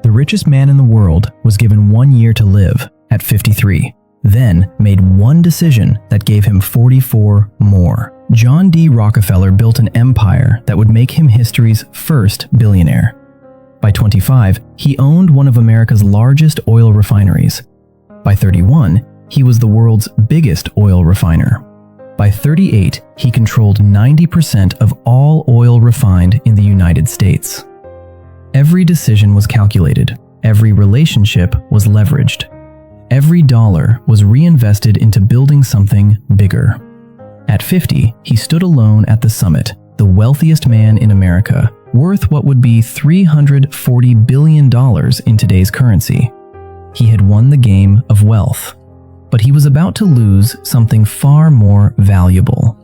The richest man in the world was given 1 year to live at 53, then made one decision that gave him 44 more. John D Rockefeller built an empire that would make him history's first billionaire. By 25, he owned one of America's largest oil refineries. By 31, he was the world's biggest oil refiner. By 38, he controlled 90% of all oil refined in the United States. Every decision was calculated. Every relationship was leveraged. Every dollar was reinvested into building something bigger. At 50, he stood alone at the summit, the wealthiest man in America, worth what would be $340 billion in today's currency. He had won the game of wealth, but he was about to lose something far more valuable.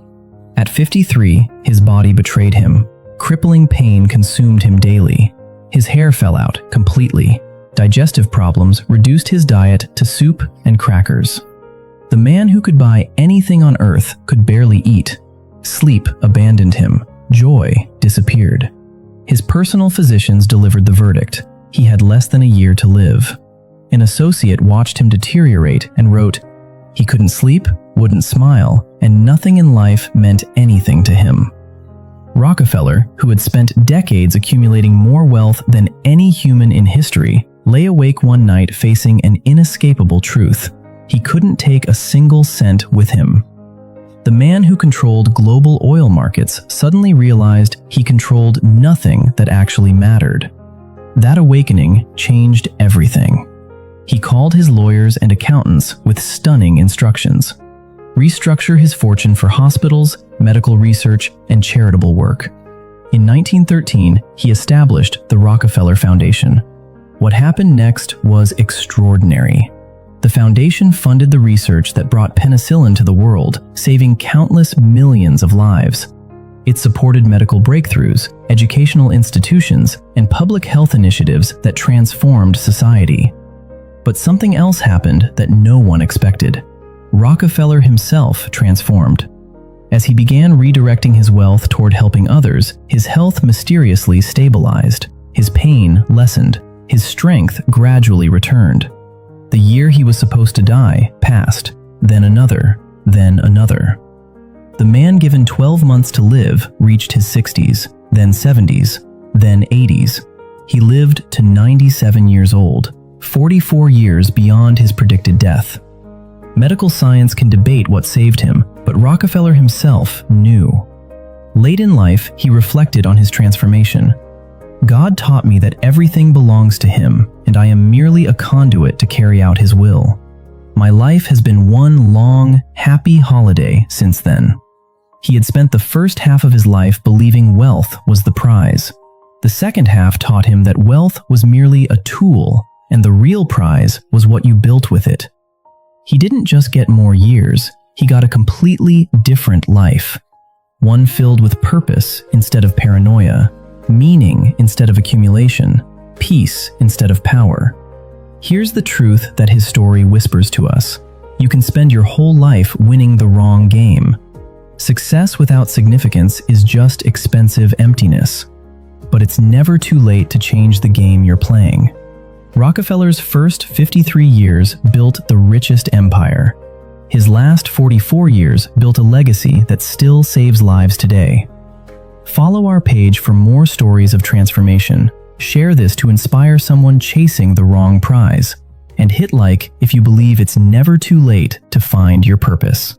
At 53, his body betrayed him. Crippling pain consumed him daily. His hair fell out completely. Digestive problems reduced his diet to soup and crackers. The man who could buy anything on earth could barely eat. Sleep abandoned him. Joy disappeared. His personal physicians delivered the verdict. He had less than a year to live. An associate watched him deteriorate and wrote, "He couldn't sleep, wouldn't smile, and nothing in life meant anything to him." Rockefeller, who had spent decades accumulating more wealth than any human in history, lay awake one night facing an inescapable truth. He couldn't take a single cent with him. The man who controlled global oil markets suddenly realized he controlled nothing that actually mattered. That awakening changed everything. He called his lawyers and accountants with stunning instructions. Restructure his fortune for hospitals, medical research, and charitable work. In 1913, he established the Rockefeller Foundation. What happened next was extraordinary. The foundation funded the research that brought penicillin to the world, saving countless millions of lives. It supported medical breakthroughs, educational institutions, and public health initiatives that transformed society. But something else happened that no one expected. Rockefeller himself transformed. As he began redirecting his wealth toward helping others, his health mysteriously stabilized. His pain lessened. His strength gradually returned. The year he was supposed to die passed, then another, then another. The man given 12 months to live reached his 60s, then 70s, then 80s. He lived to 97 years old, 44 years beyond his predicted death. Medical science can debate what saved him, but Rockefeller himself knew. Late in life, he reflected on his transformation. God taught me that everything belongs to Him, and I am merely a conduit to carry out His will. My life has been one long, happy holiday since then. He had spent the first half of his life believing wealth was the prize. The second half taught him that wealth was merely a tool, and the real prize was what you built with it. He didn't just get more years, he got a completely different life. One filled with purpose instead of paranoia, meaning instead of accumulation, peace instead of power. Here's the truth that his story whispers to us. You can spend your whole life winning the wrong game. Success without significance is just expensive emptiness. But it's never too late to change the game you're playing. Rockefeller's first 53 years built the richest empire. His last 44 years built a legacy that still saves lives today. Follow our page for more stories of transformation. Share this to inspire someone chasing the wrong prize. And hit like if you believe it's never too late to find your purpose.